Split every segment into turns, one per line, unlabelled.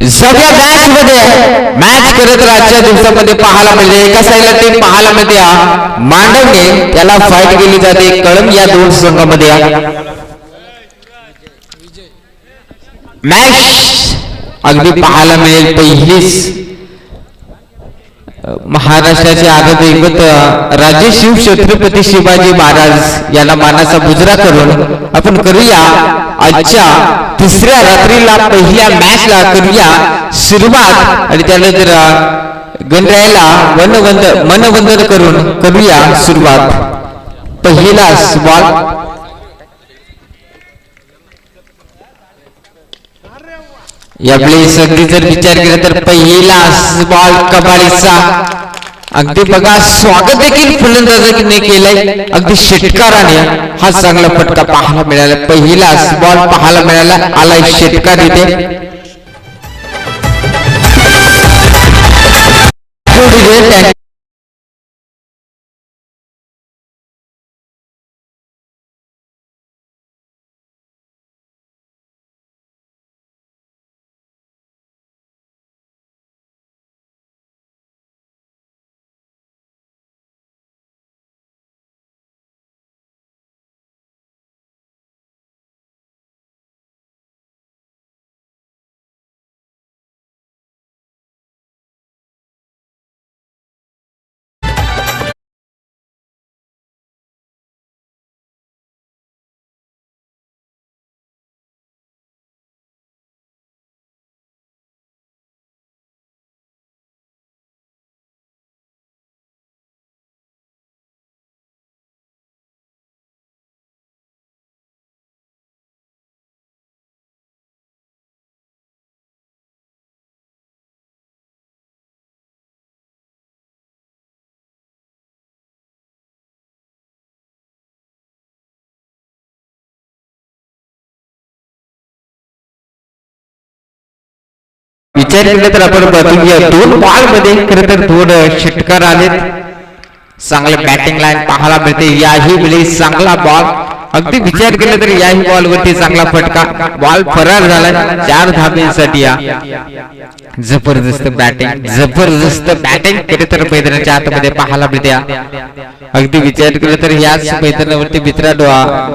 सगळ्या मॅच करत आजच्या दिवसामध्ये पाहायला मिळते. एका साईडला टीम पाहायला मिळते मांडवणे, त्याला फाईट केली जाते कळंब या दोन संघामध्ये. मॅच अगदी पाहायला मिळेल. पहिलीच महाराष्ट्राचे आगत राजे शिव छत्रपती शिवाजी महाराज यांना मानाचा मुजरा करून आपण करूया आजच्या तिसऱ्या रात्रीला पहिल्या मॅचला करूया सुरुवात. आणि त्यानंतर गणरायाला मनवंदन करून करूया सुरुवात. पहिला बॉल यावेळी सगळी जर विचार केला तर पहिला बॉल कबाडीचा. अगदी बघा स्वागत देखील फलंदाजाने केलंय अगदी षटकाराने. हा चांगला फटका पाहायला मिळाला. पहिला बॉल पाहायला मिळाला आलाय षटकार इथे. विचार केला तर आपण बघूया दोन बॉल मध्ये खरं तर दोन षटकार आलेत. चांगले बॅटिंग लाईन पाहायला मिळते. याही वेळी चांगला बॉल. अगदी विचार केला तर याही बॉल वरती चांगला फटका. बॉल फरार झाला 4 धाब्यांसाठी. जबरदस्त बॅटिंग खरं तर मैदानाच्या आतमध्ये पाहायला मिळते. अगदी विचार केला तर याच मैदानावरती मित्रांनो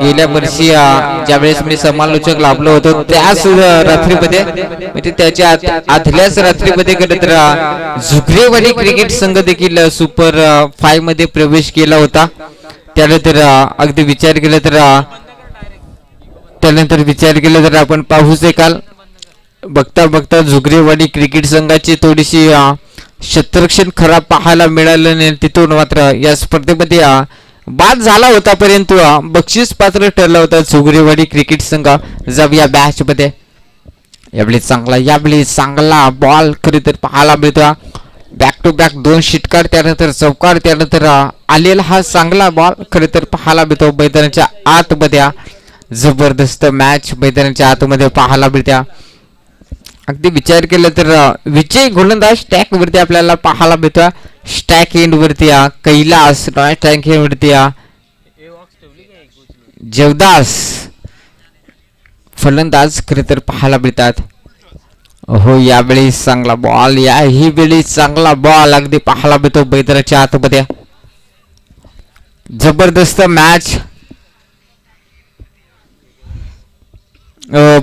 गेल्या वर्षी ज्यावेळेस मी समालोचक लाभलो होतो त्याच रात्रीमध्ये म्हणजे त्याच्या आदल्याच रात्रीमध्ये खरं तर झुगरेवाडी क्रिकेट संघ देखील सुपर 5 मध्ये प्रवेश केला होता. त्यानंतर अगदी विचार केला तर आपण पाहू शकाल बघता झुगरेवाडी क्रिकेट संघाची थोडीशी क्षेत्ररक्षण खराब पाहायला मिळालं नाही. तिथून मात्र या स्पर्धेमध्ये बाद झाला होता परंतु बक्षीस पात्र ठरला होता झुगरेवाडी क्रिकेट संघ. जाऊया मॅच मध्ये. यावेळी चांगला बॉल खरी तर पाहायला मिळतो. बॅक टू बॅक 2 षटकार त्यानंतर चौकार त्यानंतर आलेला हा चांगला बॉल खरे तर पाहायला मिळतो मैदानाच्या आतमध्ये. जबरदस्त मॅच मैदानाच्या आतमध्ये पाहायला मिळत्या. अगदी विचार केला तर विजय गोलंदाज स्टॅक वरती आपल्याला पाहायला मिळतो. स्टॅक एंड वरती कैलास स्टॅक एंड वरती जेवदास फलंदाज खरे तर पाहायला मिळतात. हो यावेळी चांगला बॉल. याही वेळी चांगला बॉल अगदी पाहायला मिळतो मैदानाच्या आतमध्ये. जबरदस्त मॅच.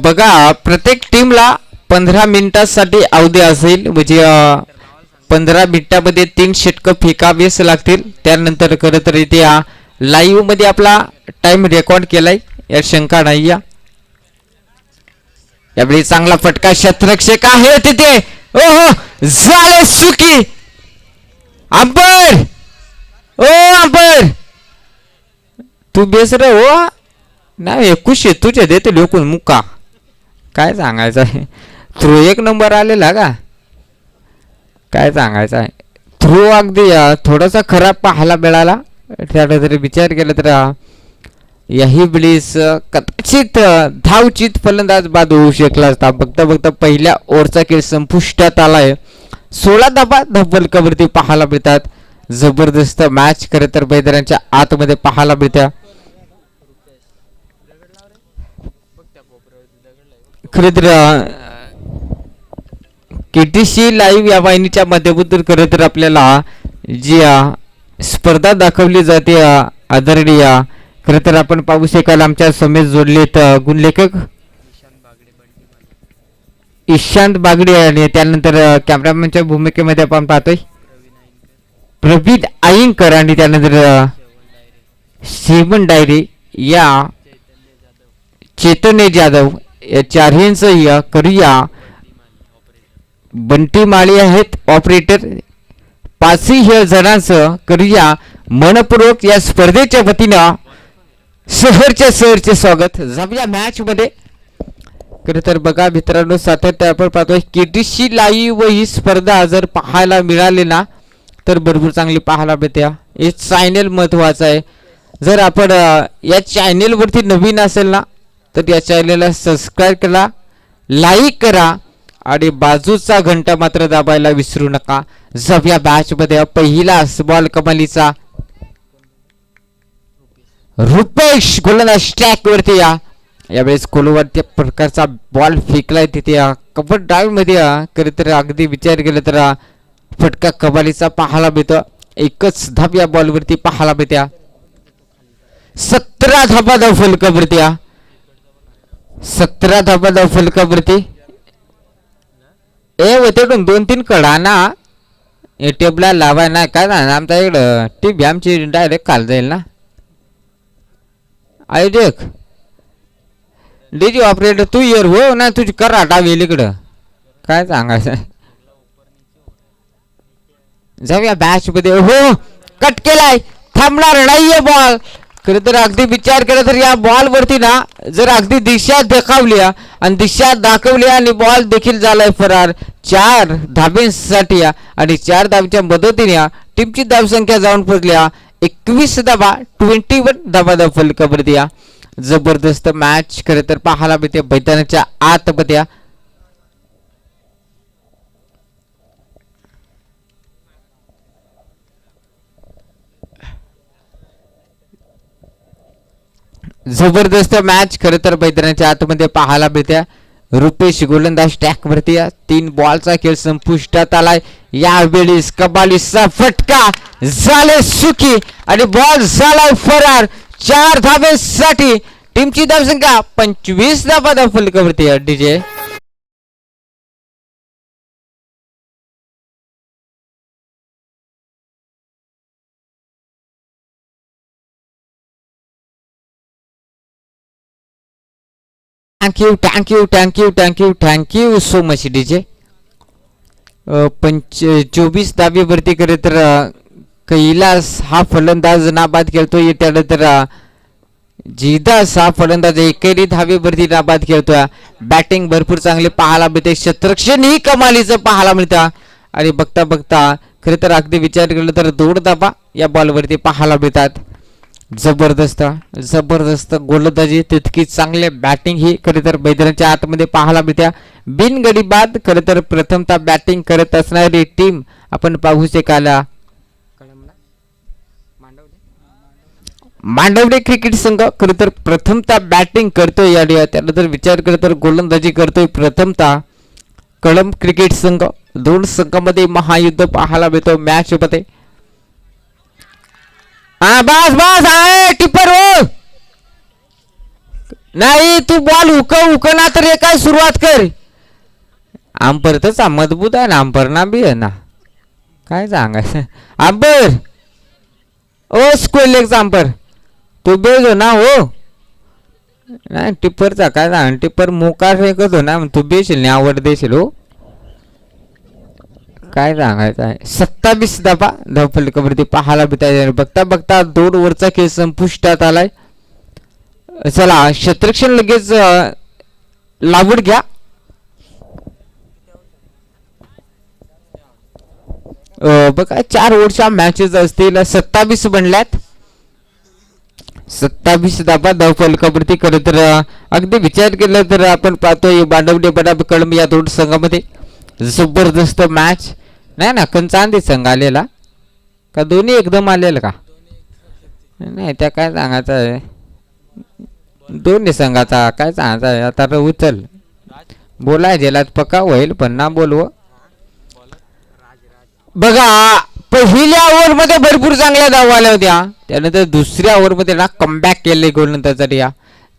बघा प्रत्येक टीमला 15 मिनिटांसाठी अवधी असेल म्हणजे 15 मिनिटांमध्ये 3 षटकं फेकावेच लागतील. त्यानंतर खरं तर इथे लाईव्ह मध्ये आपला टाइम रेकॉर्ड केलाय यात शंका नाही. यावेळी चांगला फटका. क्षेत्ररक्षक आहे तिथे. ओहो झाले सुकी. अंबर तू बेसर हो नाही 21 तुझे देते लोकून मुक्का. काय सांगायचं आहे. थ्रो 1 नंबर आलेला का काय सांगायचं आहे. थ्रो अगदी थोडासा खराब पाहायला मिळाला. त्यानंतर विचार केला तर याही वेळेस कदाचित धावचित फलंदाज बाद होऊ शकला असता. बघता पहिल्या ओव्हरचा खेळ संपुष्टात आलाय. 16 धाबा धब्बलकावरती पाहायला मिळतात. जबरदस्त मॅच खरं तर मैदानाच्या आतमध्ये पाहायला मिळत्या. खरं तर केटीसी लाईव्ह या वाहिनीच्या माध्यमातून खरं तर आपल्याला जी स्पर्धा दाखवली जाते आदरणीय खरं तर आपण पाहू शकाल आमच्या समेत जोडलेत गुणलेखक ईशांत बागडे आणि त्यानंतर कॅमेरामॅनच्या भूमिकेमध्ये आपण पाहतोय प्रवीण आईंकर आणि त्यानंतर श्रीमन डायरे या चैतन्य जाधव या चारहींचं करूया बंटी माळी आहेत ऑपरेटर पाचही जणांचं करूया मनपूर्वक या स्पर्धेच्या वतीनं सहरचे स्वागत जाऊया मॅच मध्ये खरं तर बघा मित्रांनो सातत्य आपण पाहतोय केटीसी लाईव्ह ही स्पर्धा जर पाहायला मिळाली ना तर भरपूर चांगली पाहायला मिळते हे चॅनल महत्वाचं आहे जर आपण या चॅनलवरती नवीन असेल ना तर या चॅनलला सबस्क्राईब करा लाईक करा आणि बाजूचा घंटा मात्र दाबायला विसरू नका जाऊया मॅच मध्ये पहिला बॉल कमालीचा रुपेश गोलंदाज स्ट्रॅक वरती यावेळेस कोलवर त्या प्रकारचा बॉल फेकलाय तिथे कबड्डी डाव मध्ये खरं तर अगदी विचार केला तर फटका कमालीचा पाहायला मिळतो एकच धाब या बॉल वरती पाहायला मिळत्या 17 धाबा धाव फलकावरती 17 धाबा धाव फलकावरती ए होते 2-3 कडा ना टेबला लावाय ना काय ना आमच्या इकडं टीव्ही आमची डायरेक्ट खाल जाईल ना आयोजक डीजी ऑपरेटर तू येर हो ना तुझी करा डावेल इकडं काय सांगायचं जाऊया बॅच मध्ये हो कट केलाय थांबणार नाहीये बॉल खरं तर अगदी विचार केला तर या बॉल वरती ना जर अगदी दिशा दाखवली आणि दिशा दाखवली आणि बॉल देखील झालाय फरार 4 धाब्यांसाठी आणि 4 धाब्याच्या मदतीने टीमची धावसंख्या जाऊन पोहोचल्या 21 धाबा 21 धाबा धाव फलकावरती जबरदस्त मॅच खरं तर पाहायला मिळते मैदानाच्या आतमध्ये जबरदस्त मॅच खरं तर मैदानाच्या आतमध्ये पाहायला मिळते रुपेश गोलंदाज टॅक वरती 3 बॉलचा खेळ संपुष्टात आलाय यावेळेस कबालीचा फटका झाले सुखी आणि बॉल झालाय फरार 4 धाब्यांसाठी टीमची धावसंख्या 25 धाबा धाव फलकावरती DJ thank you so much DJ 24 धाब्यावरती खरे तर कैलास हा फलंदाज नाबाद खेळतोय त्यानंतर जिदास हा फलंदाज एकेरी धावेवरती नाबाद खेळतोय बॅटिंग भरपूर चांगली पाहायला मिळते क्षेत्ररक्षण ही कमालीचं पाहायला मिळतं आणि बघता बघता खरे तर अगदी विचार केला तर 2 धाबा या बॉलवरती पाहायला मिळतात जबरदस्त गोलंदाजी तितकी चांगले बॅटिंग ही खरे तर मैदानाच्या आतमध्ये पाहायला मिळते बिनगडी बाद खरे तर प्रथमतः बॅटिंग करत असणारी टीम आपण पाहू शकाला मांडवडे क्रिकेट संघ खरं तर प्रथमतः बॅटिंग करतोय या त्यानंतर विचार केला तर गोलंदाजी करतोय प्रथमतः कळंब क्रिकेट संघ 2 संघामध्ये महायुद्ध पाहायला मिळतो मॅच मध्ये बस आहे टिपर हो नाही तू बॉल उकना तर काय सुरुवात कर आंपर तर मजबूत आहे ना आंपर ना बी आहे ना काय सांगायचं आंपर ओ स्क्वेअर लेगचा आंपर तू बेजो ना हो नाही टिप्परचा काय सांग टिप्पर मोकार फेकत हो ना तू बेशील नाही आवड देशील हो काय सांगायचं आहे 27 धाबा धाव फलकावरती पाहायला मिळत बघता बघता 2 ओव्हरचा खेळ संपुष्टात आलाय चला क्षेत्ररक्षण लगेच लावड घ्या बघा 4 ओव्हरच्या मॅचेस असतील 27 बनल्यात 27 धाबा धाव फलकावरती खरं तर अगदी विचार केला तर आपण पाहतोय बांडवडे बडाब कळंब या 2 संघामध्ये जबरदस्त मॅच नाही ना कंचांदी संघ आलेला का दोन्ही एकदम आलेलं का नाही त्या काय सांगायचं आहे दोन्ही संघाचा काय सांगायचं आहे आता उचल बोलाय जेलात पक्का होईल पण ना बोलव बघा पहिल्या ओव्हरमध्ये भरपूर चांगल्या धावा आल्या होत्या, त्यानंतर दुसऱ्या ओव्हरमध्ये ना कमबॅक केले गोलंदाजांनी.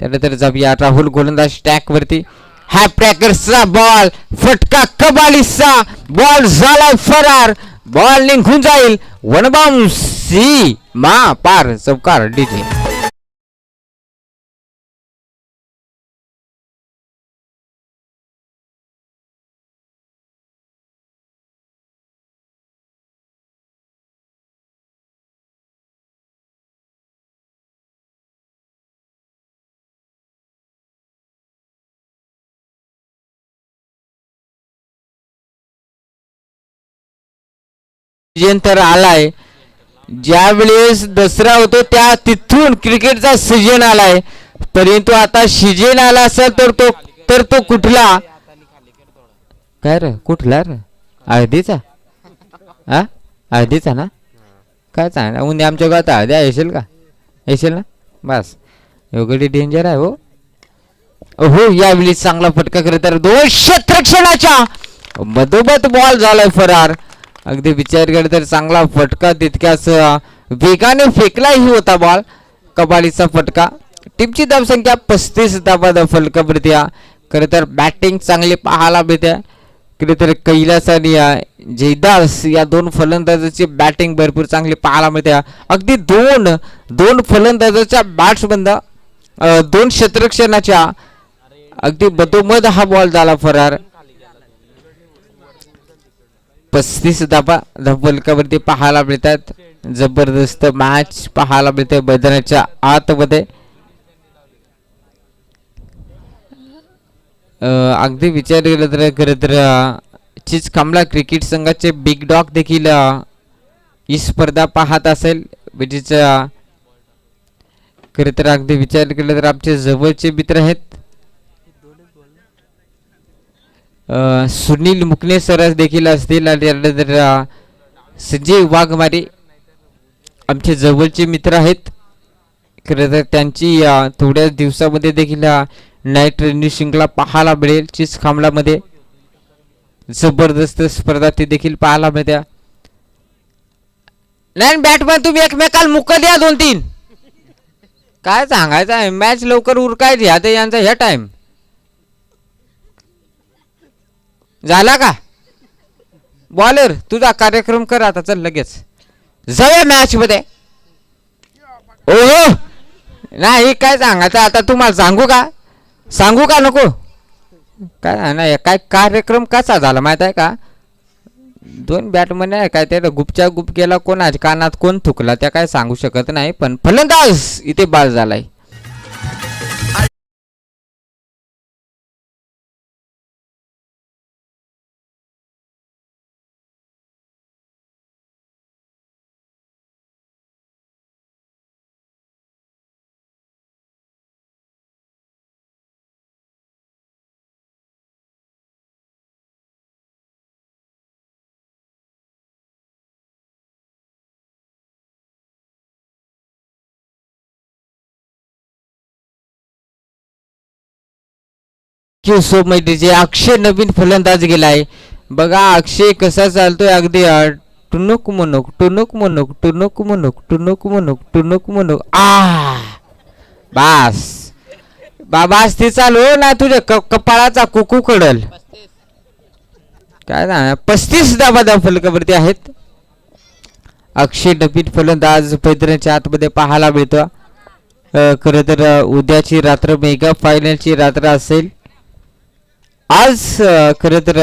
त्यानंतर जाऊया राहुल गोलंदाज स्टॅक वरती. हॅपॅकर्सचा बॉल फटका, कबालीचा बॉल झालाय फरार. बॉल निघून जाईल. वन बाउंस सी मा पार चौकार डीजे. तर आलाय ज्या वेळेस दसरा होतो त्या तिथून क्रिकेटचा सीजन आलाय, परंतु आता सीजन आला असेल तर तो कुठला काय रे, कुठला रे, हळदीचा हळदीचा ना, काय सांग उद्या आमच्या गावात हळद्या येशील का, येशील ना, बस एवढी डेंजर आहे हो. हो यावेळी चांगला फटका करत तर 2 क्षेत्ररक्षणाच्या मधोमध बॉल झालाय फरार. अगदी विचार केला तर चांगला फटका, तितक्याच वेगाने फेकलाही होता बॉल. कबालीचा फटका. टीमची धावसंख्या 35 धावा फलकावरती. खरं तर बॅटिंग चांगली पाहायला मिळते. खरं तर कैलास आणि जयदास या 2 फलंदाजांची बॅटिंग भरपूर चांगली पाहायला मिळते. अगदी दोन फलंदाजाच्या बॅट्समन 2 क्षेत्ररक्षणाच्या अगदी मधोमध हा बॉल झाला फरार. 35 धावा फलकावरती पाहायला मिळतात. जबरदस्त मॅच पाहायला मिळते मैदानाच्या आतमध्ये. अगदी विचार केला तर खरं तर चिचखांबला क्रिकेट संघाचे बिग डॉग देखील ही स्पर्धा पाहत असेल. म्हणजेच खरं तर अगदी विचार केला तर आमचे जवळचे मित्र आहेत सुनील मुकणे सर देखील असतील आणि त्यानंतर संजय वाघमारे आमचे जवळचे मित्र आहेत. खरं तर त्यांची थोड्या दिवसामध्ये देखील नाईट ट्रेनिंग शृंखला पाहायला मिळेल चिचखांबलामध्ये. जबरदस्त स्पर्धा ती देखील पाहायला मिळत्या. नाही बॅटमॅन तुम्ही एकमेकाला मुक द्या 2-3. काय सांगायचं आहे, मॅच लवकर उरकायची आता यांचा ह्या टाइम झाला का. बॉलर तुझा कार्यक्रम कर आता, चल लगेच जाऊया मॅच मध्ये. ओ नाही काय सांगायचं आता तुम्हाला, सांगू का नको, काय नाही काय कार्यक्रम कसा झाला माहित आहे का. 2 बॅटमन आहे काय, त्या गुपच्या गुप केला, कोणाच्या कानात कोण थुकला त्या काय सांगू शकत नाही, पण फलंदाज इथे बाद झालाय. सो जे अक्षय नवीन फलंदाज गेलाय बघा. अक्षय कसा चालतोय अगदी टुनुक मुनुक टुनुक मुनुक टुनुक मुनुक टुनुक मुनुक टुनुक मुनुक. बास बाबास ते चालू ना तुझ्या कपाळाचा कुकू कडल. काय ना 35 धावा फलकावरती आहेत. अक्षय नवीन फलंदाज मैदानाच्या आतमध्ये पाहायला मिळतो. खरं तर उद्याची रात्र मेगा फायनलची रात्र असेल. आज खरं तर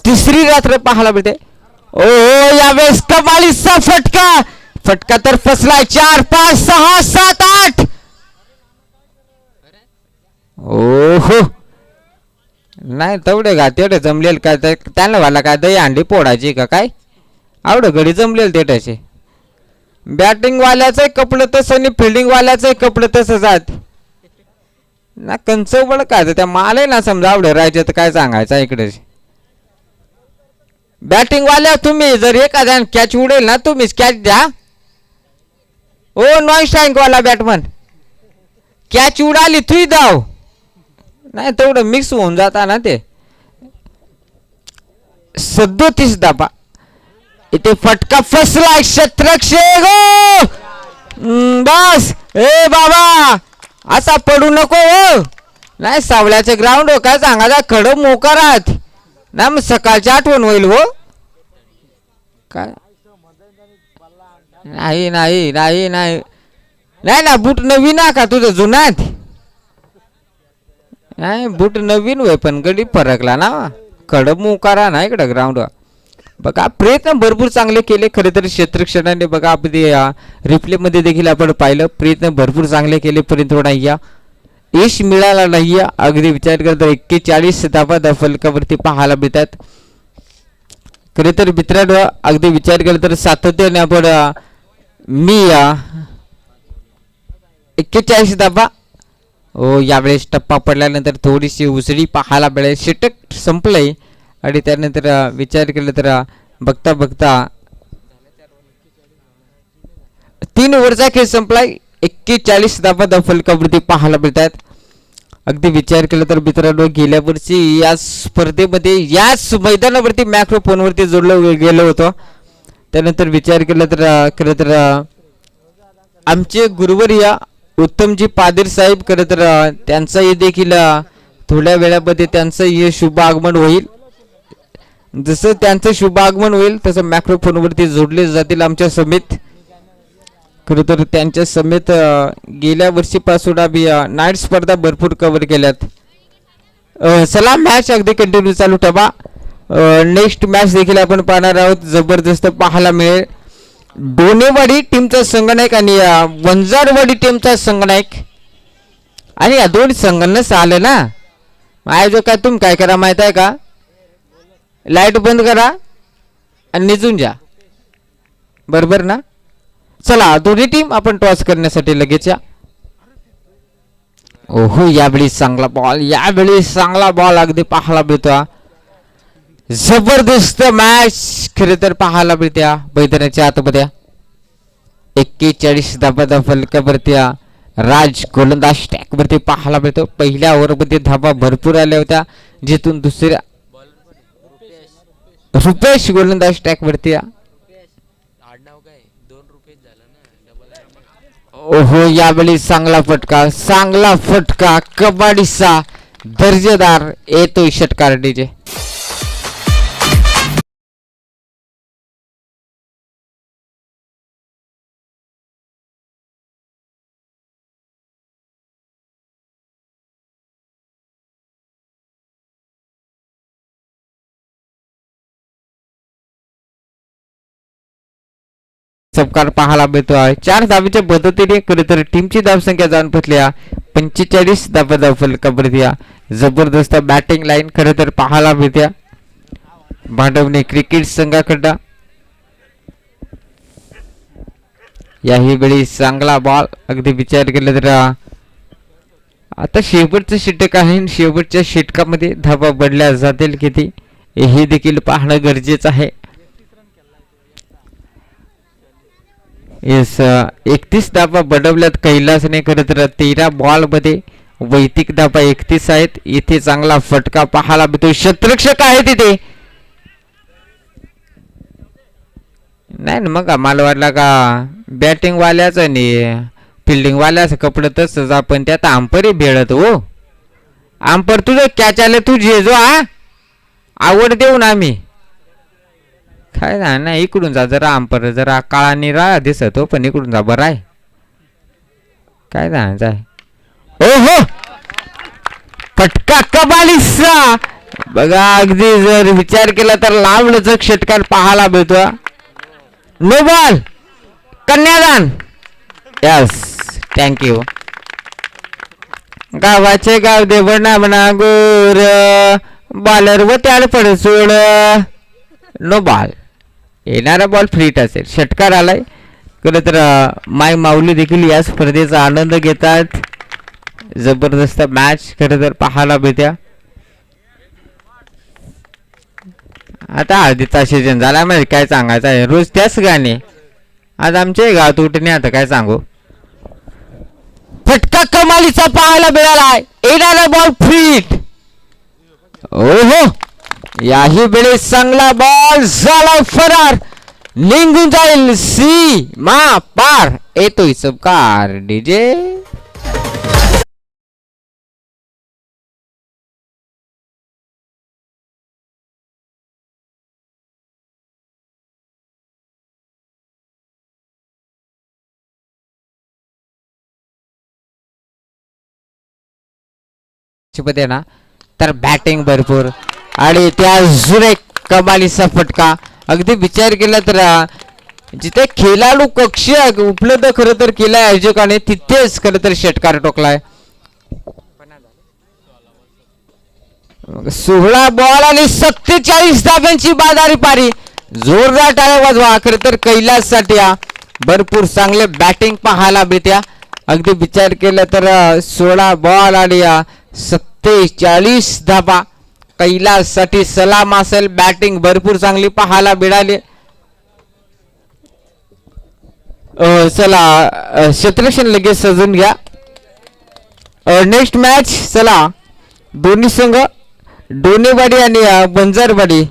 तिसरी रात्र पाहायला मिळते. ओ यावेळेस कबालीचा फटका तर फसलाय. 4 5 6 7 8. ओहो नाही तेवढे का तेवढे जमलेल काय, त्यांना व्हायला काय दही अंडी पोडायची का काय, आवड घडी जमलेल तेवढ्याचे. बॅटिंग वाल्याचं कपडं तसं आणि फिल्डिंग वाल्याचं कपडं तसं जात ना. कंचवळ काय त्या मालय ना समजा आवडे राहायचे तर काय सांगायचं इकडे. बॅटिंग वाल्या तुम्ही जर एखाद्या कॅच उडेल ना तुम्हीच कॅच द्या. ओ नॉन स्ट्राईक वाला बॅटमन कॅच उडाली तुही धाव नाही, तेवढं मिक्स होऊन जाता ना ते. 37 धाबा. इथे फटका फसला क्षेत्रक्षे गो. बस ए बाबा असा पडू नको हो. नाही सावल्याचे ग्राउंड हो काय सांगायचा खडं मोकारात ना मग सकाळची आठवण होईल हो. काय नाही नाही नाही नाही नाही ना बूट नवीन आहे का तुझं जुनात. नाही बूट नवीन होय पण गडी फरकला ना खडं मोकारा ना इकडं ग्राउंड. बघा प्रयत्न भरपूर चांगले केले खरे तर क्षेत्रक्षणाने. बघा आपण रिप्ले मध्ये देखील आपण पाहिलं प्रयत्न भरपूर चांगले केले परंतु नाही यश मिळाला नाही. अगदी विचार करता 41 धावा त्या फलकावरती पाहायला मिळतात. खरे तर मित्रांनो अगदी विचार केला तर सातत्याने आपण मी 41 धावा. हो यावेळेस टप्पा पडल्यानंतर थोडीशी उसळी पाहायला मिळेल. षटक संपलंय आणि त्यानंतर विचार केला तर बघता बघता 3 ओव्हरचा खेळ संपलाय. 41 धावा त्या फलकावरती पाहायला मिळतात. अगदी विचार केला तर मित्रांनो गेल्या वर्षी या स्पर्धेमध्ये याच मैदानावरती मॅक्रोफोनवरती जोडलं गेलं होतं. त्यानंतर विचार केला तर खरं तर आमचे गुरुवर्य उत्तमजी पादीर साहेब खरं तर त्यांचंही देखील थोड्या वेळामध्ये त्यांचं हे शुभ आगमन होईल. जसं त्यांचं शुभ आगमन होईल तसं मॅक्रोफोनवरती जोडले जातील आमच्या समेत. खरं तर त्यांच्या समेत गेल्या वर्षीपासून आम्ही नाईट स्पर्धा भरपूर कव्हर केल्यात. चला मॅच अगदी कंटिन्यू चालू ठेवा. नेक्स्ट मॅच देखील आपण पाहणार आहोत. जबरदस्त पाहायला मिळेल. डोनेवाडी टीमचा संगनायक आणि वंजारवाडी टीमचा संगनायक आणि या दोन संघांनाच आलं ना. आयोजक काय तुम्ही काय करा माहित आहे का लाईट बंद करा आणि निघून जा बरोबर ना. चला दोन्ही टीम आपण टॉस करण्यासाठी लगेच या. ओहो यावेळी चांगला बॉल यावेळी चांगला बॉल अगदी पाहायला मिळतो. जबरदस्त मॅच खरे तर पाहायला मिळत्या मैदानाच्या आतमध्ये. 41 धाबा फलकावरती राज गोलंदाज स्टॅक वरती पाहायला मिळतो. पहिल्या ओव्हरमध्ये धाबा भरपूर आल्या होत्या जिथून दुसऱ्या रुपेश गोलंदाज स्टॅक वरती. ओहो यावेळी चांगला फटका कबड्डीचा दर्जेदार येतोय षटकार डीजे. चमकार पाहायला मिळतो आहे. 4 धावेच्या मदतीने खरे तर टीमची धावसंख्या जाऊन पोहोचल्या 45 धावा फलकावरती. जबरदस्त बॅटिंग लाईन खरे तर पाहायला मिळत्या भांडवणे क्रिकेट संघाकडं. याही वेळी चांगला बॉल अगदी विचार केला तर आता शेवटचं षटक आहे. शेवटच्या षटकामध्ये धावा बदल्या जातील किती हे देखील पाहणं गरजेचं आहे. 31 धावा बडवल्यात कैलासने. खरं तर 13 बॉल मध्ये वैयक्तिक धावा 31 आहेत. इथे चांगला फटका पाहायला मिळतो. क्षेत्ररक्षक आहे तिथे नाही ना. मग मला वाटलं का बॅटिंग वाल्याच आणि फिल्डिंग वाल्याच कपडे तसंच आपण त्यात आंपरी भेळत हो. आंपर तुझं कॅच आले तुझे जो आवड देऊ ना आम्ही काय ना. इकडून जा जरा आंपर जरा काळा निरा दिसत हो पण इकडून जा बरं आहे काय जाय. ओ हो फटका कबालीचा बघा अगदी जर विचार केला तर लावलं षटकार पाहायला मिळतो. नो बॉल कन्यादान. Yes thank you. गावाचे गाव दे बना बना गोर बॉलर व त्याला पड सोड. No ball. येणारा बॉल फ्रीट असेल. षटकार आलाय. खरं तर माय माऊली देखील या स्पर्धेचा आनंद घेतात. जबरदस्त मॅच खरं तर पाहायला मिळत्या. आता हळदीचा सीजन झाला म्हणजे काय सांगायचं आहे. रोज त्याच गाणे. आज आमच्या गावात उठणे आता काय सांगू. फटका कमालीचा पाहायला मिळाला. येणारा बॉल फ्रीट. ओहो याही वेळेस चांगला बॉल झाला फरार, निघून जाईल सी मा पार, येतोय चमकार डीजे. ना तर बॅटिंग भरपूर आणि त्या अजून एक कमालीचा फटका. अगदी विचार केला तर जिथे खेळाडू कक्ष उपलब्ध खरं तर केलाय आयोजकाने, तिथेच खरं तर षटकार टोकलाय. 16 बॉल आणि 47 धाब्यांची बादारी पारी. जोरदार टाळ्या वाजवा खरं तर कैलाससाठी. भरपूर चांगले बॅटिंग पाहायला मिळत्या. अगदी विचार केला तर 16 बॉल आणि 47 धाबा कैलाससाठी सलाम असेल. बॅटिंग भरपूर चांगली पाहायला मिळाली. चला क्षेत्ररक्षण लगेच सजून घ्या. नेक्स्ट मॅच चला दोन्ही संघ डोनेवाडी आणि बंजारवाडी.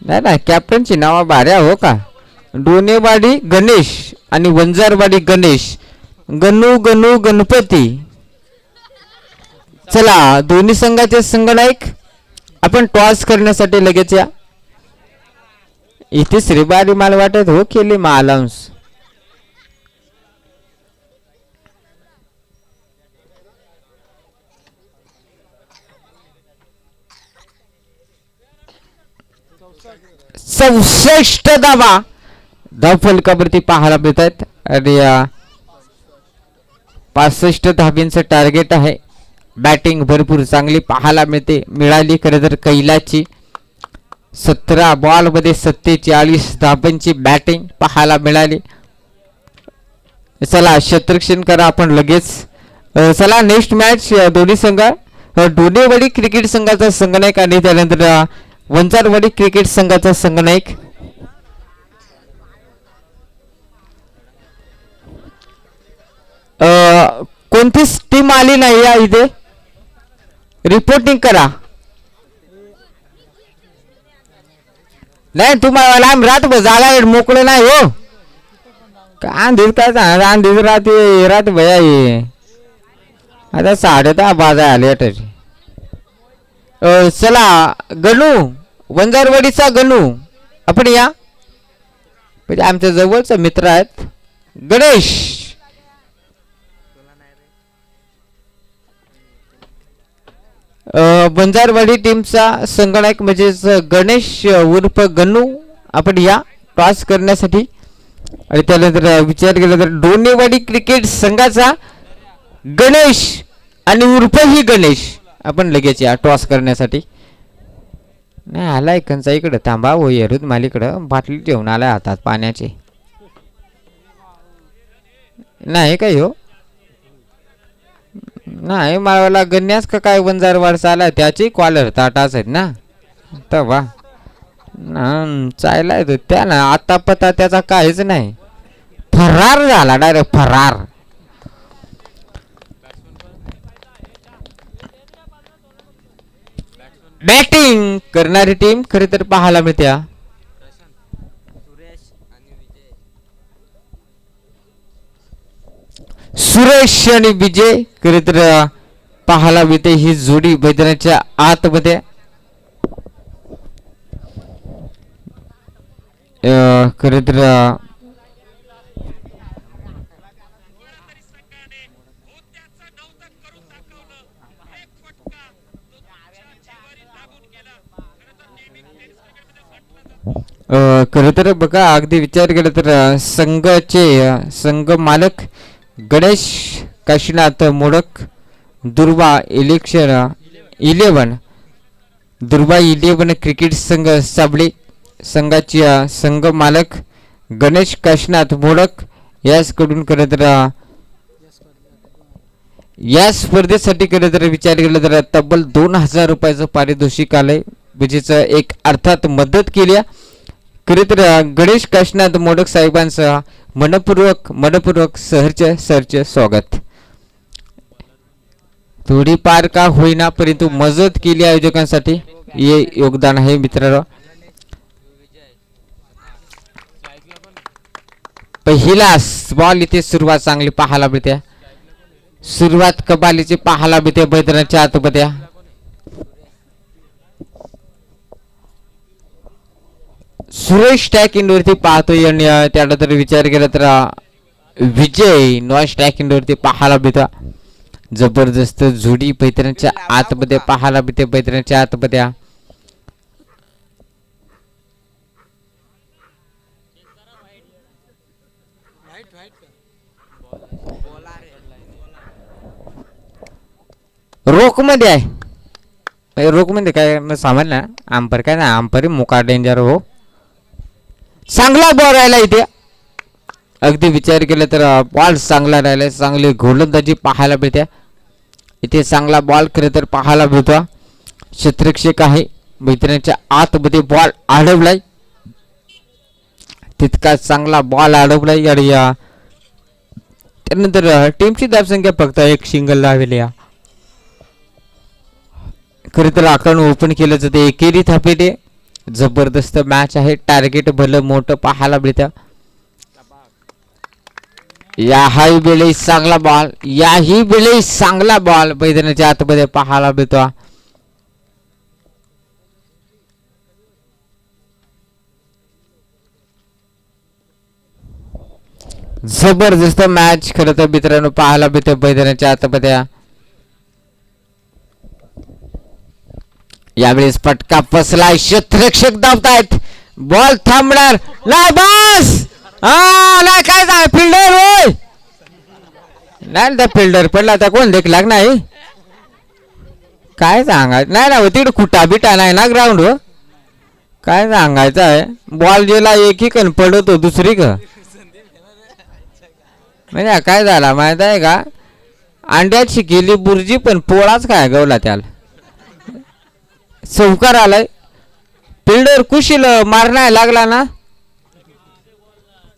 नाही ना कॅप्टनची नाव भाऱ्या हो का. डोनेवाडी गणेश आणि वंजारवाडी गणेश. गणू गणू गणपती. चला दोन्ही संघाचे संघनायक आपण टॉस करण्यासाठी लगेच या. इथे श्रीबारी मला वाटत हो केली मालांस. चौसष्ट धावा फलकावरती पाहायला मिळत आहेत आणि 65 धाब्यांचं टार्गेट आहे. बॅटिंग भरपूर चांगली पाहायला मिळाली खरं तर कैलाची. 17 बॉल मध्ये 47 धाब्यांची बॅटिंग पाहायला मिळाली. चला क्षेत्ररक्षण करा आपण लगेच. चला नेक्स्ट मॅच दोन्ही संघ डोनेवाडी क्रिकेट संघाचा संघनायक आणि त्यानंतर वंजारवाडी क्रिकेट संघाचा संघनायक. कोणतीच टीम आली नाही या इथे. रिपोर्टिंग करा. नाही तुम्हाला रात जागा मोकळे नाही हो. काय काय रात भया ये आता 10:30 वाजा आले. चला गणू वंजारवाडीचा गणू आपण या. म्हणजे आमच्या जवळचा मित्र आहेत गणेश. बंजारवाडी टीमचा संगणक म्हणजेच गणेश उर्फ गणू आपण या टॉस करण्यासाठी. आणि त्यानंतर विचार केला तर डोनेवाडी क्रिकेट संघाचा गणेश आणि उर्फ ही गणेश आपण लगेच या टॉस करण्यासाठी. नाही आलाय कंचा इकडं थांबा हो. येरुद मालीकडं बाटली ठेवून आलाय हातात पाण्याची. नाही काय हो नाही मला गण्यास का काय वंजारवाड चालाय त्याची कॉलर ताटाच आहेत ना. तर वा चायलाय तो त्या ना आता पता त्याचा काहीच नाही. फरार झाला डायरेक्ट फरार. बॅटिंग करणारी टीम खरे तर पाहायला मिळते. सुरेश आणि विजय खरे तर पाहायला मिळते ही जोडी मैदानाच्या आतमध्ये. खरे तर खरं तर बघा अगदी विचार केला तर संघाचे संघ मालक गणेश काशीनाथ मोडक. दुर्वा 11 दुर्वा 11 क्रिकेट संघ साबळे संघाचे संघ मालक गणेश काशीनाथ मोडक याचकडून खरं तर या स्पर्धेसाठी खरं तर विचार केला तर तब्बल 2000 रुपयाचं पारितोषिक आलंय. म्हणजेच एक अर्थात मदत केली. खरे तर गणेश काशीनाथ मोडक साहेबांचं मनपूर्वक सहर्ष स्वागत. थोडीफार का होईना परंतु मदत केली आयोजकांसाठी. हे योगदान आहे मित्रांनो. पहिला बॉल इथे सुरुवात चांगली पाहायला मिळते. सुरुवात कबालीची पाहायला मिळते मैदानाच्या आतमध्ये. सुरेश स्टॅक इंडवरती पाहतोय आणि त्यानंतर विचार केला तर विजय नॉन स्टॅक इंडवरती पाहायला मिळतो. जबरदस्त जोडी मैदानाच्या आतमध्ये पाहायला मिळते. मैदानाच्या आतमध्ये रोक मध्ये आहे. रोक मध्ये काय सामान्य आंपर काय ना आंपर मुका डेंजर हो. चांगला बॉल राहिला इथे. अगदी विचार केला तर बॉल चांगला राहिला. चांगली गोलंदाजी पाहायला मिळते इथे. चांगला बॉल खरं तर पाहायला मिळतो. क्षेत्ररक्षक आहे मैदानाच्या आतमध्ये. बॉल अडवलाय तितका चांगला बॉल अडवलाय आणि त्यानंतर टीमची धावसंख्या फक्त एक सिंगल लावली. खरं तर आकडून ओपन केलं जाते एकेरी थापेटे. जबरदस्त मॅच आहे. टार्गेट भलं मोठं पाहायला मिळतं. याही वेळी चांगला बॉल. याही वेळी चांगला बॉल मैदानाच्या आतमध्ये पाहायला मिळतो. जबरदस्त मॅच खरं तर मित्रांनो पाहायला मिळतं मैदानाच्या आतमध्ये. यावेळेस फटका फसलाय. क्षेत्ररक्षक धावतायत. बॉल थांबणार नाही. बस नाही काय झालं फिल्डर होय नाही. त्या फिल्डर पडला आता कोण देख लाग नाही काय सांगायचं नाही ना. तिकडे खुटा बिटा नाही ना ग्राउंड हो. काय सांगायचं आहे. बॉल गेला एक कण पडतो दुसरी का म्हणजे काय झाला माहित आहे का. अंड्याची गेली बुर्जी पण पोळाच काय गवला त्याला. चौकार आलाय. फिल्डर कुशील मारण्याला लागला ना.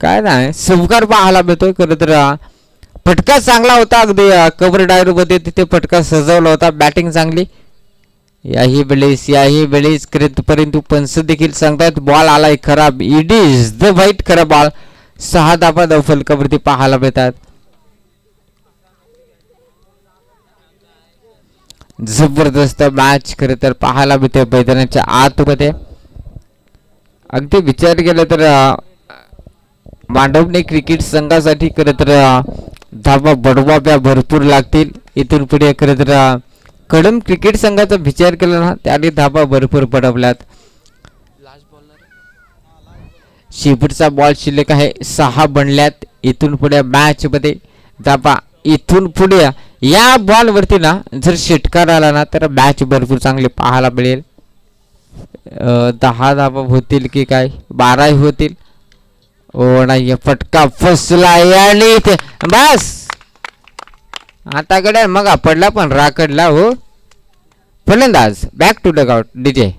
काय नाही चौकार पाहायला मिळतोय. खरं तर फटका चांगला होता. अगदी कव्हर ड्राईव्ह मध्ये तिथे फटका सजवला होता. बॅटिंग चांगली. याही वेळेस पर्यंत पंच देखील सांगतात बॉल आलाय खराब. इट इज द वाईट खराब बॉल. 6 धाबा फलकावरती पाहायला मिळतात. जबरदस्त मॅच खरं तर पाहायला मिळते मैदानाच्या आतमध्ये. अगदी विचार केला तर मांडवणे क्रिकेट संघासाठी खरं तर धाबा बडवाब्या भरपूर लागतील इथून पुढे. खरं तर कडम क्रिकेट संघाचा विचार केला ना त्याने धाबा भरपूर पडवल्यात. शेवटचा बॉल शिल्लक आहे. 6 बनल्यात इथून पुढे मॅच मध्ये धाबा. इथून पुढे या बॉल वरती ना जर षटकार आला ना तर मॅच भरपूर चांगली पाहायला मिळेल. 10 धाबा होतील की काय 12 होतील. ओ नाही फटका फसलाय आणि बस आता कडे मग पडला पण राकडला हो. फलंदाज back to dugout DJ.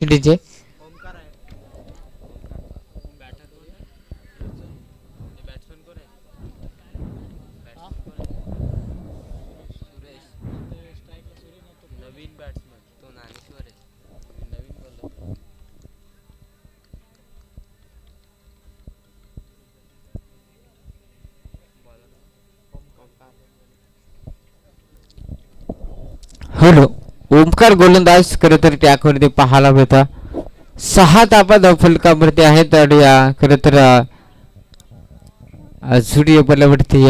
DJ hello. Omkar गोलंदाज खरं तर त्यावरती पाहायला मिळता. 6 धाबा फलकावरती आहेत आणि खरं तर जुडी बलावरती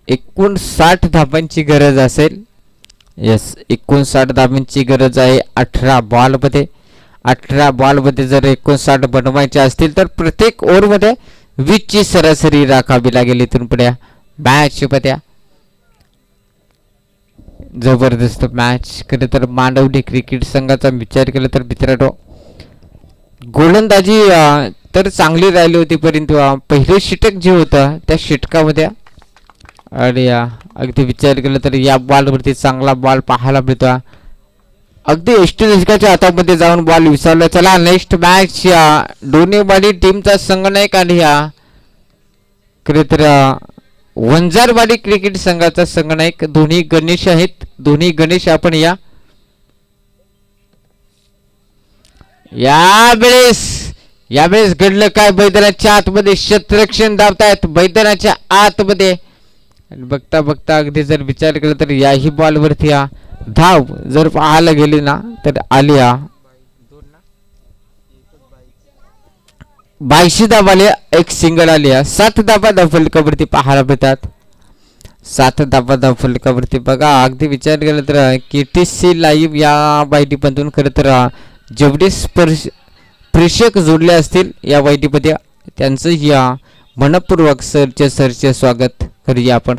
59 धाबांची गरज असेल. येस, 59 धावांची गरज आहे 18 बॉलमध्ये. 18 बॉलमध्ये जर 59 बनवायचे असतील तर प्रत्येक ओव्हरमध्ये 20ची सरासरी राखावी लागेल इथून पुढे मॅच मध्ये. जबरदस्त मॅच. खरं तर मांडवली क्रिकेट संघाचा विचार केला तर मित्रांनो गोलंदाजी तर चांगली राहिली होती, परंतु पहिले षटक जे होतं त्या षटकामध्ये आणि अगदी विचार केला तर या बॉलवरती चांगला बॉल पाहायला मिळतो. अगदी एष्टच्या हातामध्ये जाऊन बॉल विसरला. चला नेक्स्ट मॅच दोन्ही बाडी टीमचा संघनायक आणि खरे तर वंजारवाडी क्रिकेट संघाचा संघनायक दोन्ही गणेश आहेत. दोन्ही गणेश आपण यावेळेस घडलं काय, मैदानाच्या आतमध्ये क्षेत्ररक्षण धावतायत मैदानाच्या आतमध्ये. बघता बघता अगदी जर विचार केला तर याही बॉलवरती धाव जर पाहायला गेली ना तर आली 82 धाव आली. एक सिंगल आली. 7 धावा फलकावरती पाहायला मिळतात. 7 धावा फलकावरती बघा. अगदी विचार केला तर KTC लाईव्ह या माहितीमधून खरं तर जेवढे प्रेक्षक जोडले असतील या माहितीमध्ये त्यांचं या मनपूर्वक सरचे स्वागत करूया आपण.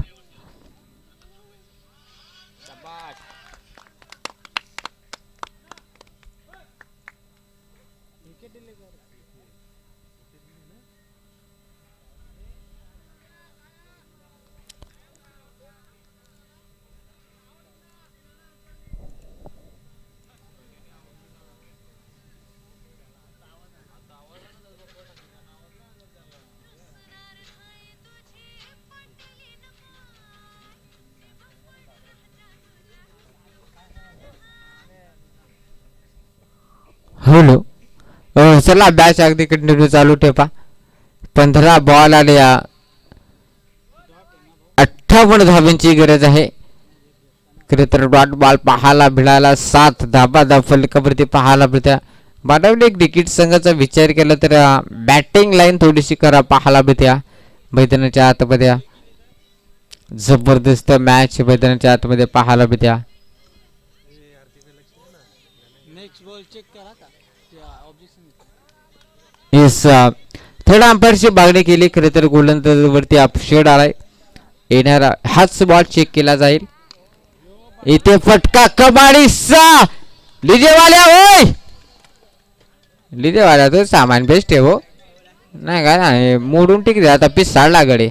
हॅलो. चला बॅच अगदी कंटिन्यू चालू ठेवा. 15 बॉल आले. 58 धावांची गरज आहे. खरे तर डॉट बॉल पाहायला मिळाला. 7 धावा फलकावरती पाहायला मिळत्या. मानवली क्रिकेट संघाचा विचार केला तर बॅटिंग लाईन थोडीशी करा पाहायला मिळत्या मैदानाच्या आतमध्ये. जबरदस्त मॅच मैदानाच्या आतमध्ये पाहायला मिळत्या. येस, थर्ड अंपायरची मागणी केली. खरे तर गोलंदाजावरती अपशेड आलाय. येणारा हाच बॉल चेक केला जाईल. इथे फटका कबाडी लिजेवाल्या होय. लिजेवाल्या तो सामान बेस्ट आहे हो, नाही का ना मोडून टिकले आता पिसाळला गडे.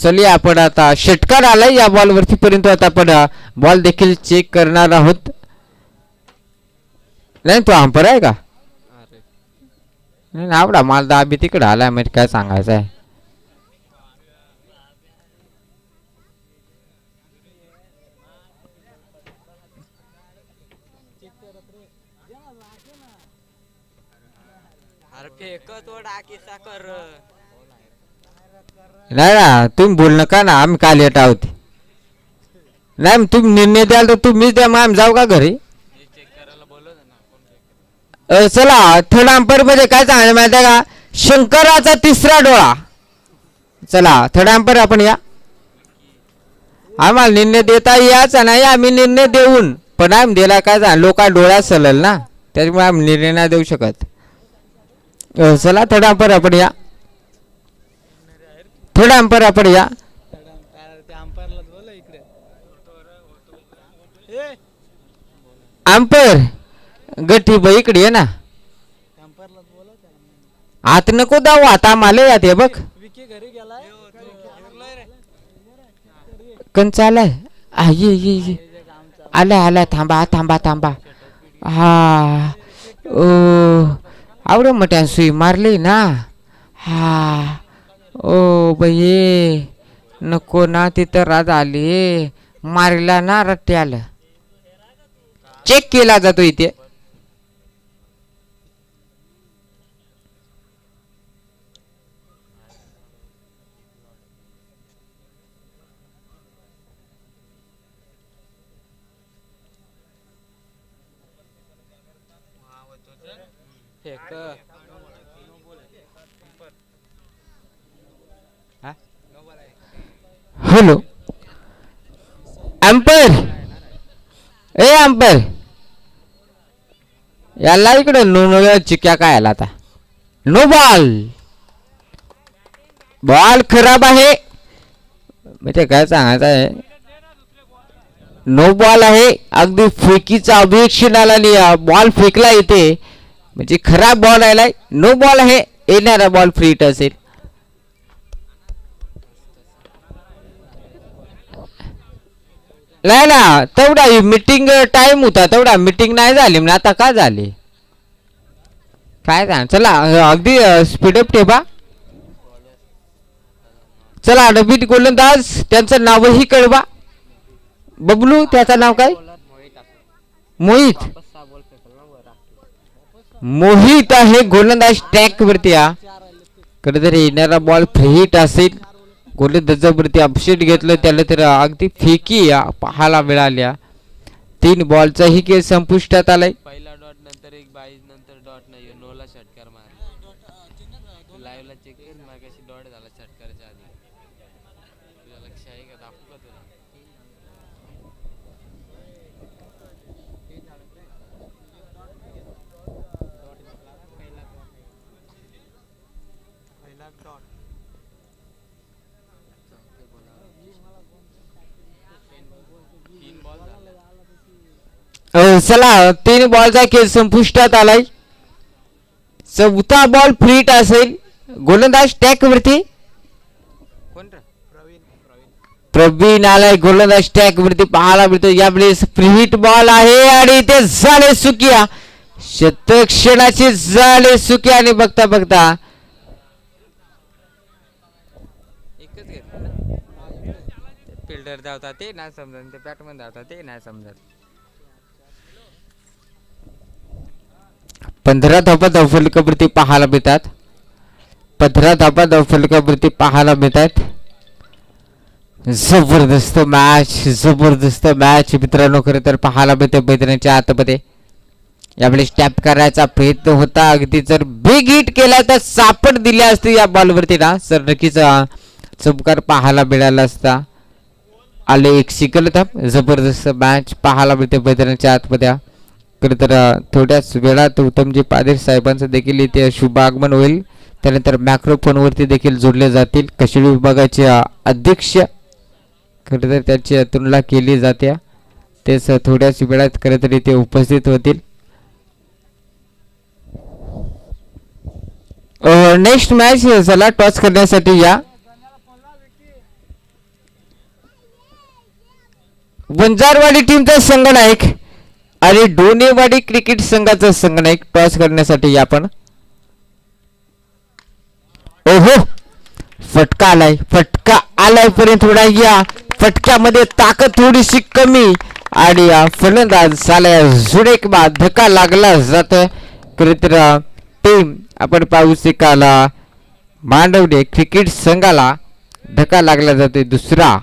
चलिए आपण आता षटकार आलाय या बॉलवरती, परंतु आता आपण बॉल देखील चेक करणार आहोत. नाही तो अंपायर आहे का? नाही आवडा मला दाबी तिकडे आलाय म्हणजे काय सांगायचं आहे. नाही ना तुम्ही बोल नका ना, आम्ही काल येत आहोत. नाही तुम्ही निर्णय द्याल तर तुम्हीच द्या, मग आम्ही जाऊ का घरी. चला थर्ड अंपायर मध्ये काय सांगायचं माहिती आहे का, शंकराचा तिसरा डोळा. चला थर्ड अंपायर आपण या. आम्हाला निर्णय देता याचा नाही, आम्ही निर्णय देऊन पण आम्ही दिला काय सांग लोका डोळ्यात सलल ना, त्याच्यामुळे आम्ही निर्णय नाही देऊ शकत. चला थर्ड अंपायर आपण या. थर्ड अंपायर आपण या. अंपायर गठी बाई इकडे ये ना. आत नको दाऊ, आता माले याते बघ कन चालाय. ये आला थांबा थांबा थांबा. हा ओ आवड मोठ्या सुई मारली ना. हा ओ बाई नको ना, तिथं राज आली मारला ना रट्ट्याला. चेक केला जातो इथे. हॅलो अंपायर ए अंपर याला इकडे नो चिक्या काय आला आता. No ball. बॉल खराब आहे. म्हणजे काय सांगायचं आहे. नो बॉल आहे. अगदी फेकीचा अभिक्षण आला. बॉल फेकला येते म्हणजे खराब बॉल आलाय. नो बॉल आहे. येणारा बॉल फ्री हिट असेल. नाही ना तेवढा मीटिंग टाइम होता तेवढा मीटिंग नाही झाली ना आता का झाली काय सांग. चला अगदी स्पीडअप ठेवा. चला नवीन गोलंदाज त्यांचं नावही कळवा. बबलू त्याचं नाव काय. मोहित. मोहित आहे गोलंदाज ट्रॅक वरती. कधीतरी येणारा बॉल फ्री हिट असेल. गोलंदाजावरती अपसेट घेतलं त्याला तर अगदी फेकी पाहायला मिळाल्या. 3 बॉलचाही खेळ संपुष्टात आलाय.
पहिला डॉट नंतर एक 22 नंतर डॉट नाही नोला षटकार मार. लाईव्ह ला चेक कर मागाशी डॉट झाला षटकारच्या आधी. तुझं लक्ष आहे का दाखवू का तुला.
चला 3 बॉलचा खेळ संपुष्टात आलाय. 4था बॉल फ्री हिट असेल. गोलंदाज टॅक वरती प्रवीण आलाय. गोलंदाज टॅक वरती पाहायला मिळतो. यावेळेस फ्री हिट बॉल आहे आणि ते झाले सुकिया. शतक क्षणाची झाले सुकिया. आणि बघता बघता
एकच घेतलं फिल्डर धावता ते नाही समजत. ते बॅटमन धावता ते नाही समजत.
15 धावा धावफलकावरती पाहायला मिळतात. 15 धावा धावफलकावरती पाहायला मिळतात. जबरदस्त मॅच मित्रांनो. खरं तर पाहायला मिळते मैदानाच्या आतमध्ये. यावेळी टॅप करायचा प्रयत्न होता. अगदी जर बिग हिट केला तर सापड दिली असती या बॉलवरती ना सर नक्कीच चमकार पाहायला मिळाला असता. आले एक सिकल धाव. जबरदस्त मॅच पाहायला मिळते मैदानाच्या आतमध्ये. खरं तर थोड्याच वेळात उत्तमजी पाटील साहेबांचं देखील इथे शुभ आगमन होईल. त्यानंतर मॅक्रोफोनवरती देखील जोडले जातील. कशिडी विभागाचे अध्यक्ष खरं तर त्यांची तुलना केली जाते. तेच थोड्याच वेळात खरं तर इथे उपस्थित होतील. नेक्स्ट मॅच चला टॉस करण्यासाठी या. वंजारवाडी टीमचा संघनायक आणि डोनेवाडी क्रिकेट संघाचा संघनायक टॉस करण्यासाठी आपण. ओहो फटका आलाय पर्यंत थोडा या फटक्यामध्ये ताकद थोडीशी कमी आणि फलंदाज साला जुडेक बाद धक्का लागला जातोय. खरं तर टीम आपण पाहू शकाल मांडवडे क्रिकेट संघाला धक्का लागला जातोय दुसरा.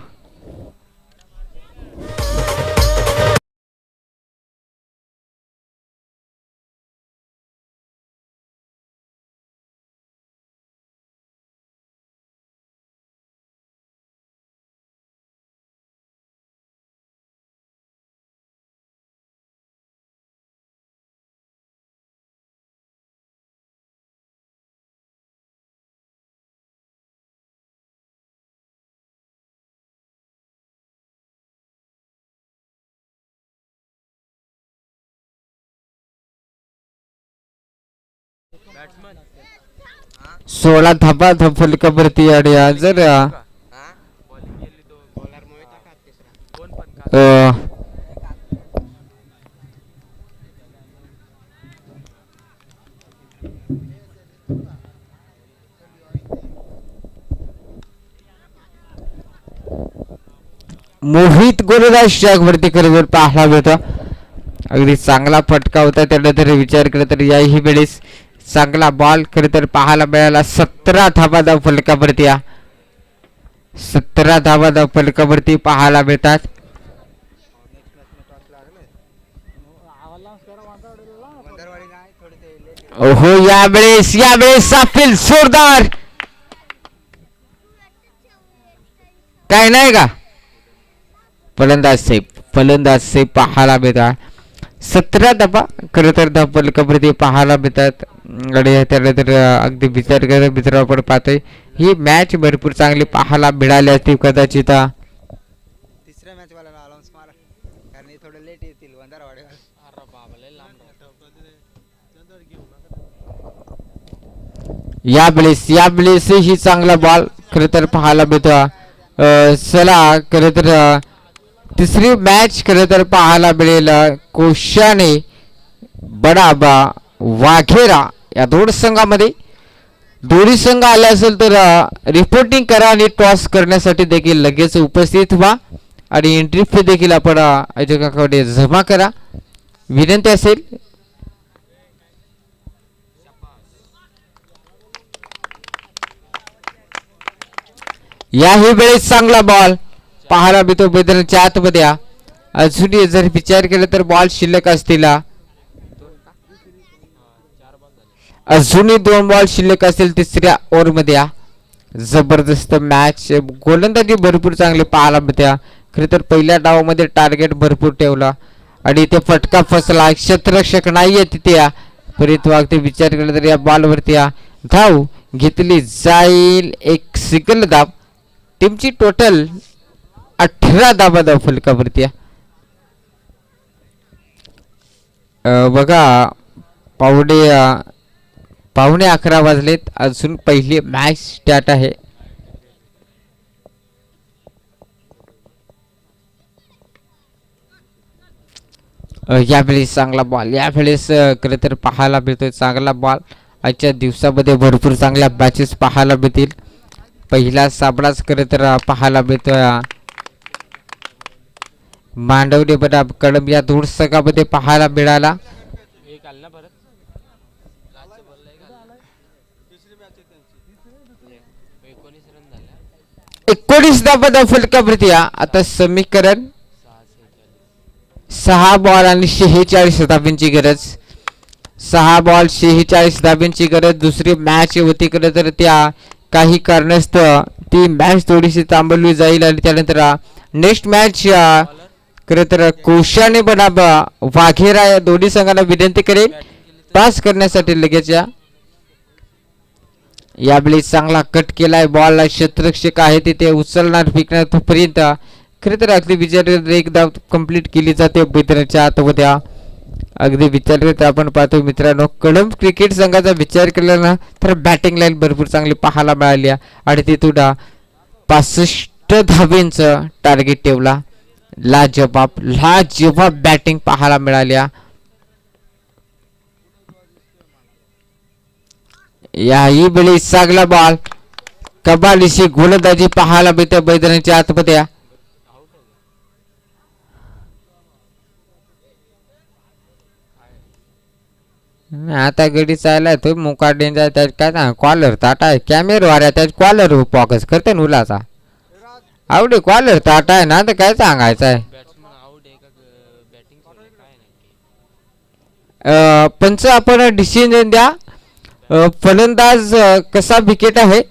बॅट्समन
16 धाबा फलकावरती आणि जर
बॉलिंग केली तो बॉलर मोहित का तिसरा कोण पण
मोहित गोलंदाज वरती खरं पाहायला मिळतो. अगदी चांगला फटका होता. त्यानंतर विचार केला तर याही वेळेस चांगला बॉल खरं तर पाहायला मिळाला. 17 धाबा धाव फलकावरती 17 धाबा धाव फलकावरती पाहायला मिळतात. ओहो यावेळेस साफिल जोरदार काय नाही का फलंदाज सेफ. फलंदाज पाहायला मिळतात. 17 धावा खरं तर फलकावरती पाहायला मिळतात. आणि त्यानंतर अगदी विचार करत मित्र आपण पाहतोय ही मॅच भरपूर चांगली पाहायला मिळाली असती कदाचित.
तिसऱ्या मॅच वाला अलाउन्स मारा कारण हे थोडं लेट येतील वंदारवाडे.
अरे बाबा लय लांब
यावेळेस ही चांगला बॉल खरं तर पाहायला मिळतो. चला खरं तर तिसरी मॅच खरं तर पाहायला मिळेल. कोशाने बडाबा वाघेरा या दोन संघामध्ये. दोन्ही संघ आले असेल तर रिपोर्टिंग करा आणि टॉस करण्यासाठी देखील लगेच उपस्थित व्हा आणि एंट्री फी देखील आपण आयोजकाकडे जमा करा विनंती असेल. याही वेळेस चांगला बॉल पाहायला मिळतो मैदानाच्या आतमध्ये. अजूनही जर विचार केला तर बॉल शिल्लक असतील. अजूनही 2 बॉल शिल्लक असतील तिसऱ्या ओव्हरमध्ये. जबरदस्त मॅच गोलंदाजी भरपूर चांगली पाहायला मिळते. खरं तर पहिल्या डावामध्ये टार्गेट भरपूर ठेवला आणि ते फटका फसला. क्षेत्ररक्षक नाहीये तिथे परंतु अगदी विचार केला तर या बॉलवरती धाव घेतली जाईल. एक सिंगल धाव. टीमची टोटल 18 धावा धाव फलकावरती. बघा पावणे 11 वाजलेत. अजून पहिली मॅच स्टार्ट आहे. यावेळेस चांगला बॉल. यावेळेस खरं तर पाहायला मिळतोय चांगला बॉल. आजच्या दिवसामध्ये भरपूर चांगल्या मॅचेस पाहायला मिळतील. पहिला सामनाच खरं तर पाहायला मिळतोय मांडवली बनाम कळंब या दोन संघामध्ये पाहायला मिळाला.
एक आलं ना परत लास्टच्या बॉलला एक आलं. तिसरी मॅच आहे त्यांची. 19 रन झाल्या.
19 धावा फलकावरती. आता समीकरण 6 बॉल आणि 46 धाब्यांची गरज. 6 बॉल 46 धाब्यांची गरज. दुसरी मॅच होती खरं तर त्या काही कारणास्तव ती मॅच थोडीशी थांबवली जाईल आणि त्यानंतर नेक्स्ट मॅच खरं तर कोशाने बनाम वाघेरा या दोन्ही संघांना विनंती करेल पास करण्यासाठी लगेच. यावेळी चांगला कट केलाय बॉलला. क्षेत्ररक्षक आहे तिथे उचलणार फेकणार तोपर्यंत खरं तर अगदी विचार एक धाव कंप्लीट केली जाते मैदानाच्या आतमध्ये. अगदी विचार करत आपण पाहतो मित्रांनो कळंब क्रिकेट संघाचा विचार केला ना तर बॅटिंग लाईन भरपूर चांगली पाहायला मिळाली आणि तिथून 65 धाब्यांचं टार्गेट ठेवला. लाजवाब बॅटिंग पाहायला मिळाली. याही वेळी चांगला बॉल कबालीशी गोलंदाजी पाहायला मिळते मैदानाच्या आतमध्ये. आता गडी चाललाय तो मोका डेंजर त्याच काय कॉलर ताटा आहे कॅमेरावाऱ्या त्याच कॉलर फोकस करते ना उलाचा आवडे कॉलर ताटा आहे ना तर काय सांगायचं आहे.
बॅट्समन आउट आहे का बॅटिंग काय नाही.
पंच आपण डिसिजन द्या. फलंदाज कसा विकेट आहे.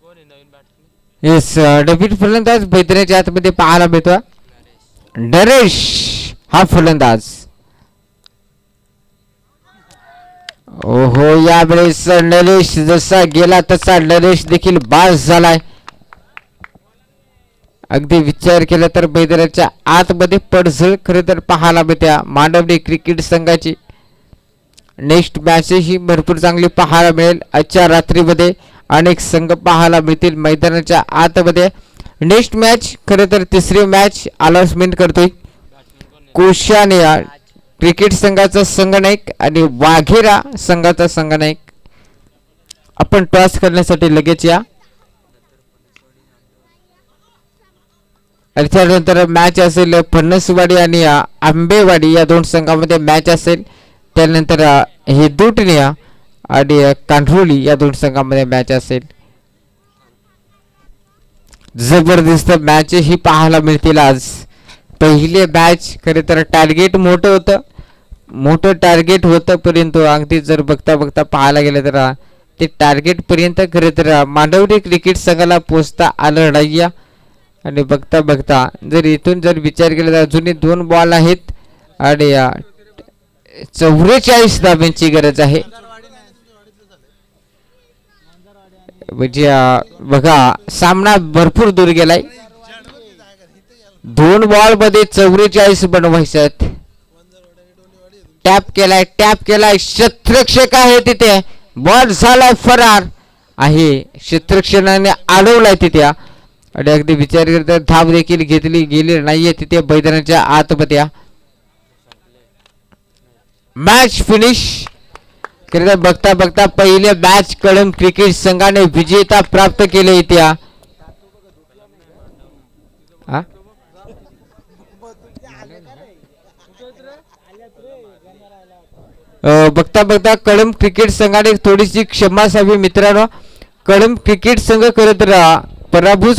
कोण आहे नवीन बॅट्समन.
येस नवीन फलंदाज मैदानाच्या आतमध्ये पाहायला मिळतो. नरेश हा फलंदाज. ओहो यावेळेस नरेश जसा गेला तसा नरेश देखील बास झालाय. अगदी विचार केला तर मैदानाच्या आतमध्ये पडझड खरं तर पाहायला मिळते मांडवली क्रिकेट संघाची. नेक्स्ट मॅच ही भरपूर चांगली पाहायला मिळेल. आजच्या रात्रीमध्ये अनेक संघ पाहायला मिळतील मैदानाच्या आतमध्ये. नेक्स्ट मॅच खरं तर तिसरी मॅच अनाउन्समेंट करतोय कोशाने क्रिकेट संघाचा संघनायक आणि वाघेरा संघाचा संघनायक. आपण टॉस करण्यासाठी लगेच या. आणि त्यानंतर मॅच असेल फणसवाडी आणि आंबेवाडी या दोन संघामध्ये मॅच असेल. त्यानंतर हेदुटणे आणि कांढरोली या दोन संघामध्ये मॅच असेल. जबरदस्त मॅच ही पाहायला मिळतील आज. पहिले मॅच खरे तर टार्गेट मोठं टार्गेट होतं परंतु अगदी जर बघता पाहायला गेलं तर ते टार्गेट पर्यंत खरं तर मांडवली क्रिकेट संघाला पोहोचता आलं नाही. आणि बघता बघता जर इथून जर विचार केला तर अजूनही 2 बॉल आहेत आणि 44 धाब्यांची गरज आहे. म्हणजे बघा सामना भरपूर दूर गेलाय. 2 बॉल मध्ये 44 बनवायचे आहेत. टॅप केलाय क्षेत्ररक्षक आहे तिथे. बॉल झाला फरार आहे. क्षेत्ररक्षकाने अडवलाय तिथे आणि अगदी विचार करता धाव देखील घेतली गेली नाहीये तिथे मैदानाच्या आतमध्ये. मॅच फिनिश करता बघता बघता पहिले मॅच कळंब क्रिकेट संघाने विजेता प्राप्त केले इथे. बघता बघता कळंब क्रिकेट संघाने थोडीशी क्षमा असावी मित्रांनो. कळंब क्रिकेट संघ खरं तर पराभूत